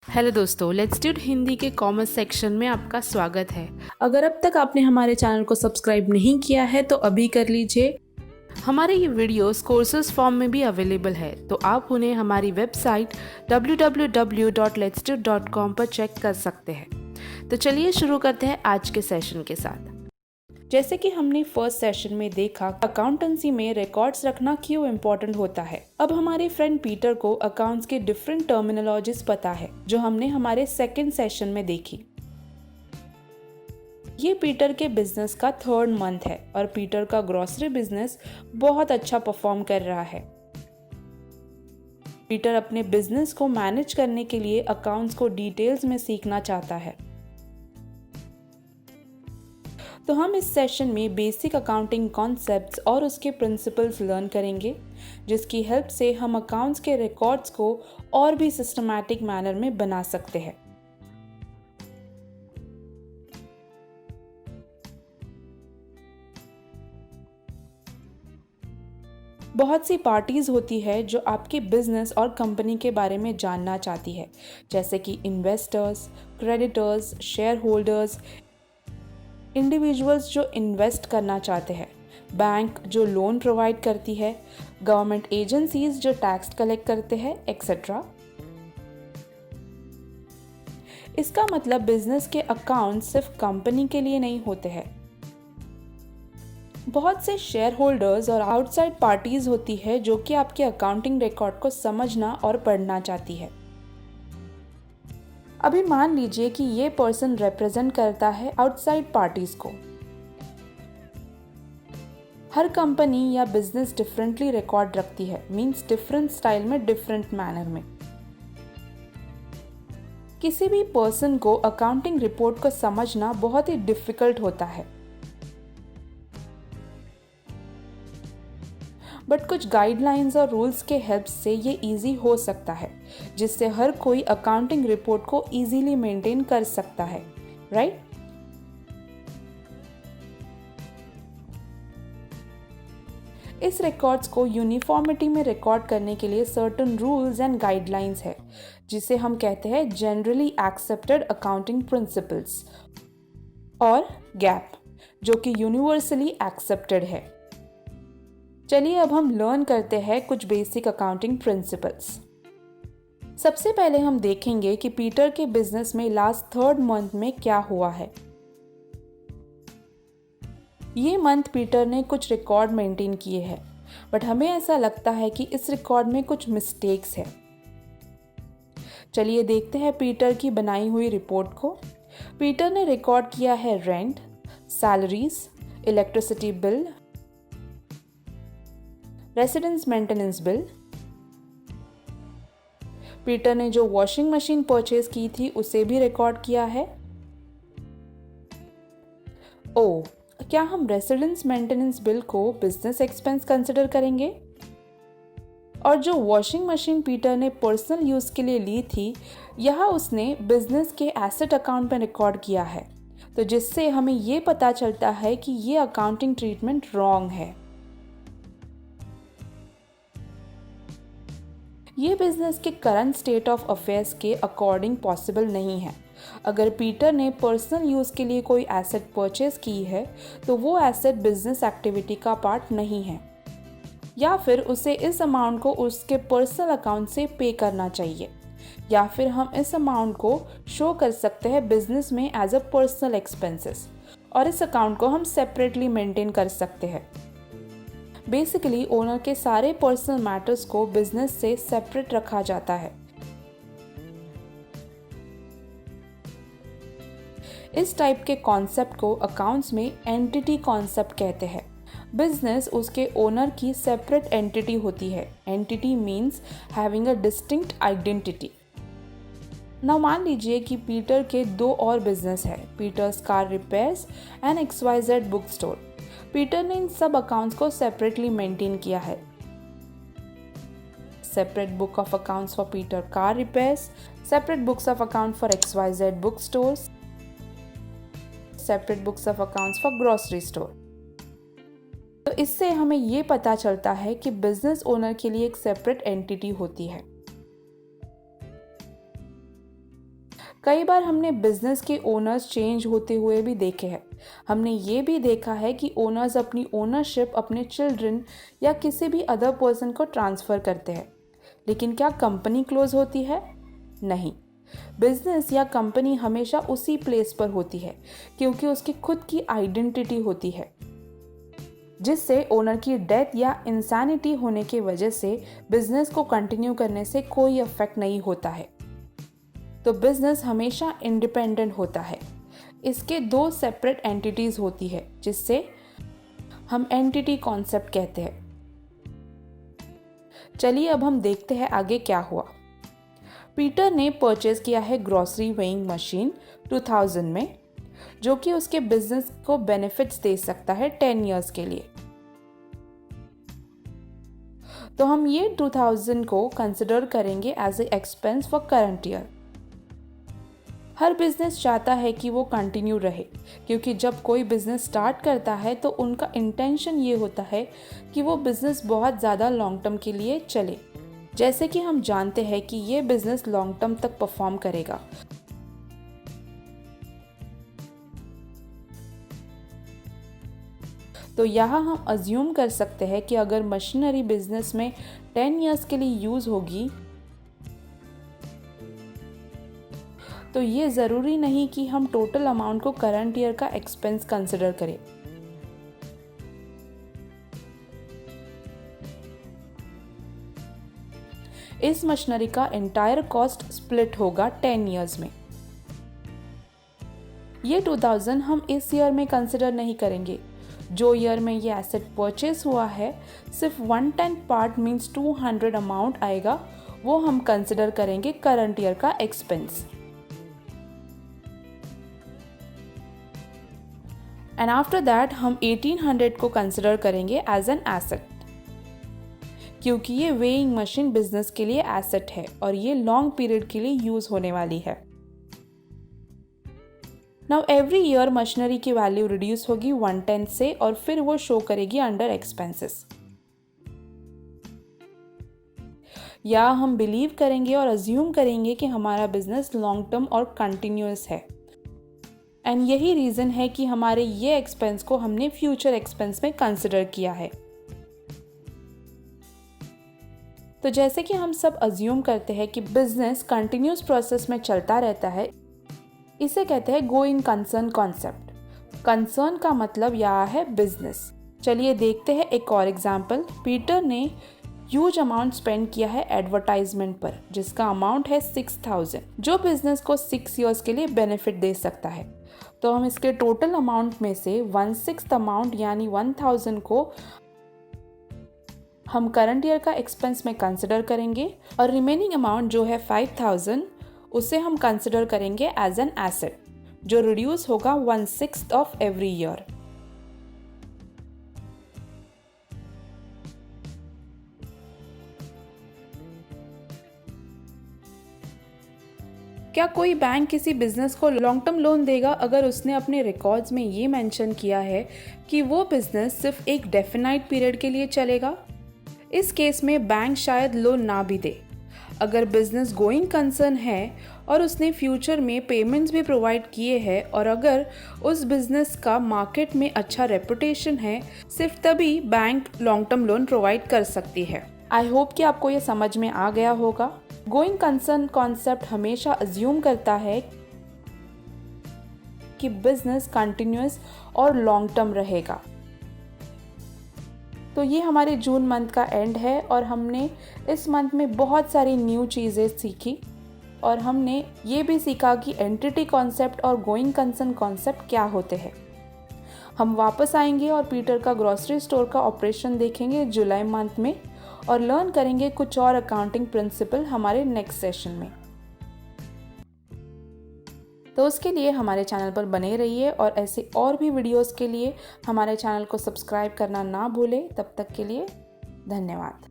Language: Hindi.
हेलो दोस्तों, लेट्स डू हिंदी के कॉमर्स सेक्शन में आपका स्वागत है। अगर अब तक आपने हमारे चैनल को सब्सक्राइब नहीं किया है तो अभी कर लीजिए। हमारे ये वीडियोस कोर्सेज फॉर्म में भी अवेलेबल है, तो आप उन्हें हमारी वेबसाइट www.letsdo.com पर चेक कर सकते हैं। तो चलिए शुरू करते हैं आज के सेशन के साथ। जैसे कि हमने फर्स्ट सेशन में देखा, अकाउंटेंसी में रिकॉर्ड्स रखना क्यों इम्पोर्टेंट होता है। अब हमारे फ्रेंड पीटर को अकाउंट्स के डिफरेंट टर्मिनोलॉजीज पता है, जो हमने हमारे सेकेंड सेशन में देखी। ये पीटर के बिजनेस का थर्ड मंथ है और पीटर का ग्रोसरी बिजनेस बहुत अच्छा परफॉर्म कर रहा है। पीटर अपने बिजनेस को मैनेज करने के लिए अकाउंट्स को डिटेल्स में सीखना चाहता है। तो हम इस सेशन में बेसिक अकाउंटिंग कॉन्सेप्ट्स और उसके प्रिंसिपल्स लर्न करेंगे, जिसकी हेल्प से हम अकाउंट्स के रिकॉर्ड्स को और भी सिस्टमैटिक मैनर में बना सकते हैं। बहुत सी पार्टीज होती है जो आपके बिजनेस और कंपनी के बारे में जानना चाहती है, जैसे कि investors, creditors, share holders, individuals जो इन्वेस्ट करना चाहते हैं, बैंक जो लोन प्रोवाइड करती है, गवर्नमेंट एजेंसीज जो टैक्स कलेक्ट करते हैं, एक्सेट्रा। इसका मतलब बिजनेस के अकाउंट सिर्फ कंपनी के लिए नहीं होते हैं। बहुत से शेयर होल्डर्स और आउटसाइड पार्टीज होती है जो कि आपके अकाउंटिंग रिकॉर्ड को समझना और पढ़ना चाहती है। अभी मान लीजिए कि ये पर्सन रिप्रेजेंट करता है आउटसाइड पार्टीज को। हर कंपनी या बिजनेस डिफरेंटली रिकॉर्ड रखती है, मींस डिफरेंट स्टाइल में, डिफरेंट मैनर में। किसी भी पर्सन को अकाउंटिंग रिपोर्ट को समझना बहुत ही डिफिकल्ट होता है, बट कुछ गाइडलाइंस और रूल्स के हेल्प से ये इजी हो सकता है, जिससे हर कोई अकाउंटिंग रिपोर्ट को इजीली मेंटेन कर सकता है, राइट? इस रिकॉर्ड्स को यूनिफॉर्मिटी में रिकॉर्ड करने के लिए सर्टेन रूल्स एंड गाइडलाइंस है, जिसे हम कहते हैं जनरली एक्सेप्टेड अकाउंटिंग प्रिंसिपल्स, और गैप, जो कि यूनिवर्सली एक्सेप्टेड है। चलिए अब हम लर्न करते हैं कुछ बेसिक अकाउंटिंग प्रिंसिपल्स। सबसे पहले हम देखेंगे कि पीटर के बिजनेस में लास्ट थर्ड मंथ में क्या हुआ है। ये मंथ पीटर ने कुछ रिकॉर्ड मेंटेन किए हैं, बट हमें ऐसा लगता है कि इस रिकॉर्ड में कुछ मिस्टेक्स है। चलिए देखते हैं पीटर की बनाई हुई रिपोर्ट को। पीटर ने रिकॉर्ड किया है rent, salaries, electricity bill, residence maintenance bill. Peter ने जो वॉशिंग मशीन परचेज की थी उसे भी रिकॉर्ड किया है। क्या हम रेसिडेंस मेंटेनेंस बिल को बिजनेस एक्सपेंस कंसिडर करेंगे? और जो वॉशिंग मशीन पीटर ने पर्सनल यूज के लिए ली थी, यह उसने बिजनेस के एसेट अकाउंट में रिकॉर्ड किया है, तो जिससे हमें ये पता चलता है कि ये अकाउंटिंग ट्रीटमेंट रॉन्ग है। ये बिजनेस के करंट स्टेट ऑफ अफेयर्स के अकॉर्डिंग पॉसिबल नहीं है। अगर पीटर ने पर्सनल यूज़ के लिए कोई एसेट परचेज की है, तो वो एसेट बिजनेस एक्टिविटी का पार्ट नहीं है, या फिर उसे इस अमाउंट को उसके पर्सनल अकाउंट से पे करना चाहिए, या फिर हम इस अमाउंट को शो कर सकते हैं बिजनेस में एज अ पर्सनल एक्सपेंसेस, और इस अकाउंट को हम सेपरेटली मेंटेन कर सकते हैं। बेसिकली ओनर के सारे पर्सनल मैटर्स को बिजनेस से सेपरेट रखा जाता है। इस टाइप के कॉन्सेप्ट को अकाउंट्स में एंटिटी कॉन्सेप्ट कहते हैं। बिजनेस उसके ओनर की सेपरेट एंटिटी होती है। Entity means having a distinct identity. Now मान लीजिए कि पीटर के दो और बिजनेस है, Peter's car repairs and XYZ book store. Peter ने इन सब अकाउंट्स को सेपरेटली मेंटेन किया है। Separate book of accounts for Peter car repairs, separate books of account for XYZ book stores, separate books of accounts for grocery store. तो इससे हमें ये पता चलता है कि बिजनेस ओनर के लिए एक सेपरेट एंटिटी होती है। कई बार हमने बिजनेस के ओनर्स चेंज होते हुए भी देखे हैं। हमने ये भी देखा है कि ओनर्स अपनी ओनरशिप अपने चिल्ड्रन या किसी भी अदर पर्सन को ट्रांसफ़र करते हैं। लेकिन क्या कंपनी क्लोज होती है? नहीं। बिजनेस या कंपनी हमेशा उसी प्लेस पर होती है क्योंकि उसकी खुद की आइडेंटिटी होती है, जिससे ओनर की डेथ या इंसैनिटी होने की वजह से बिजनेस को कंटिन्यू करने से कोई इफेक्ट नहीं होता है। तो बिजनेस हमेशा इंडिपेंडेंट होता है। इसके 2 सेपरेट एंटिटीज होती है, जिससे हम एंटिटी कॉन्सेप्ट कहते हैं। चलिए अब हम देखते हैं आगे क्या हुआ। पीटर ने परचेज किया है ग्रॉसरी वेइंग मशीन 2000 में, जो कि उसके बिजनेस को बेनिफिट्स दे सकता है 10 इयर्स के लिए। तो हम ये 2000 को कंसिडर करेंगे as a expense for current year. हर बिजनेस चाहता है कि वो कंटिन्यू रहे, क्योंकि जब कोई बिजनेस स्टार्ट करता है तो उनका इंटेंशन ये होता है कि वो बिजनेस बहुत ज़्यादा लॉन्ग टर्म के लिए चले। जैसे कि हम जानते हैं कि ये बिजनेस लॉन्ग टर्म तक परफॉर्म करेगा। तो यहाँ हम अज्यूम कर सकते हैं कि अगर मशीनरी बिजनेस में 10 इयर्स के लिए यूज़ होगी, तो ये ज़रूरी नहीं कि हम टोटल अमाउंट को करंट ईयर का एक्सपेंस कंसिडर करें। इस मशीनरी का एंटायर कॉस्ट स्प्लिट होगा 10 इयर्स में। ये 2000 हम इस ईयर में कंसिडर नहीं करेंगे। जो ईयर में ये एसेट परचेस हुआ है, सिर्फ 1/10 पार्ट मीन्स 200 अमाउंट आएगा, वो हम कंसिडर करेंगे करंट ईयर का एक्सपेंस। एंड आफ्टर दैट हम 1800 को कंसिडर करेंगे एज एन एसेट, क्योंकि ये वेइंग मशीन बिजनेस के लिए एसेट है और ये लॉन्ग पीरियड के लिए यूज होने वाली है। नाउ एवरी ईयर मशीनरी की वैल्यू रिड्यूस होगी 110 से और फिर वो शो करेगी अंडर एक्सपेंसेस। या हम बिलीव करेंगे और अज्यूम करेंगे कि हमारा बिजनेस लॉन्ग टर्म और कंटिन्यूअस है, एंड यही रीज़न है कि हमारे ये एक्सपेंस को हमने फ्यूचर एक्सपेंस में कंसिडर किया है। तो जैसे कि हम सब अज्यूम करते हैं कि बिजनेस कंटिन्यूस प्रोसेस में चलता रहता है, इसे कहते हैं गोइंग कंसर्न कॉन्सेप्ट। कंसर्न का मतलब यहाँ है बिजनेस। चलिए देखते हैं एक और एग्जाम्पल। पीटर ने ह्यूज अमाउंट स्पेंड किया है एडवर्टाइजमेंट पर, जिसका अमाउंट है 6000, जो बिजनेस को 6 इयर्स के लिए बेनिफिट दे सकता है। तो हम इसके टोटल अमाउंट में से 1/6 अमाउंट यानी 1000 को हम करंट ईयर का एक्सपेंस में कंसिडर करेंगे और रिमेनिंग अमाउंट जो है 5000 उसे हम कंसिडर करेंगे एज एन एसेट, जो रिड्यूस होगा 1/6 ऑफ एवरी ईयर। क्या कोई बैंक किसी बिजनेस को लॉन्ग टर्म लोन देगा अगर उसने अपने रिकॉर्ड्स में ये मेंशन किया है कि वो बिजनेस सिर्फ एक डेफिनाइट पीरियड के लिए चलेगा? इस केस में बैंक शायद लोन ना भी दे। अगर बिजनेस गोइंग कंसर्न है और उसने फ्यूचर में पेमेंट्स भी प्रोवाइड किए हैं और अगर उस बिजनेस का मार्केट में अच्छा रेपुटेशन है, सिर्फ तभी bank long term loan provide कर सकती है। आई होप कि आपको ये समझ में आ गया होगा। गोइंग कंसर्न कॉन्सेप्ट हमेशा अज्यूम करता है कि बिजनेस कंटिन्यूअस और लॉन्ग टर्म रहेगा। तो ये हमारे जून मंथ का एंड है और हमने इस मंथ में बहुत सारी न्यू चीज़ें सीखी और हमने ये भी सीखा कि एंटिटी कॉन्सेप्ट और गोइंग कंसर्न कॉन्सेप्ट क्या होते हैं। हम वापस आएंगे और पीटर का ग्रॉसरी स्टोर का ऑपरेशन देखेंगे जुलाई मंथ में और लर्न करेंगे कुछ और अकाउंटिंग प्रिंसिपल हमारे नेक्स्ट सेशन में। तो उसके लिए हमारे चैनल पर बने रहिए और ऐसे और भी वीडियोस के लिए हमारे चैनल को सब्सक्राइब करना ना भूलें। तब तक के लिए धन्यवाद।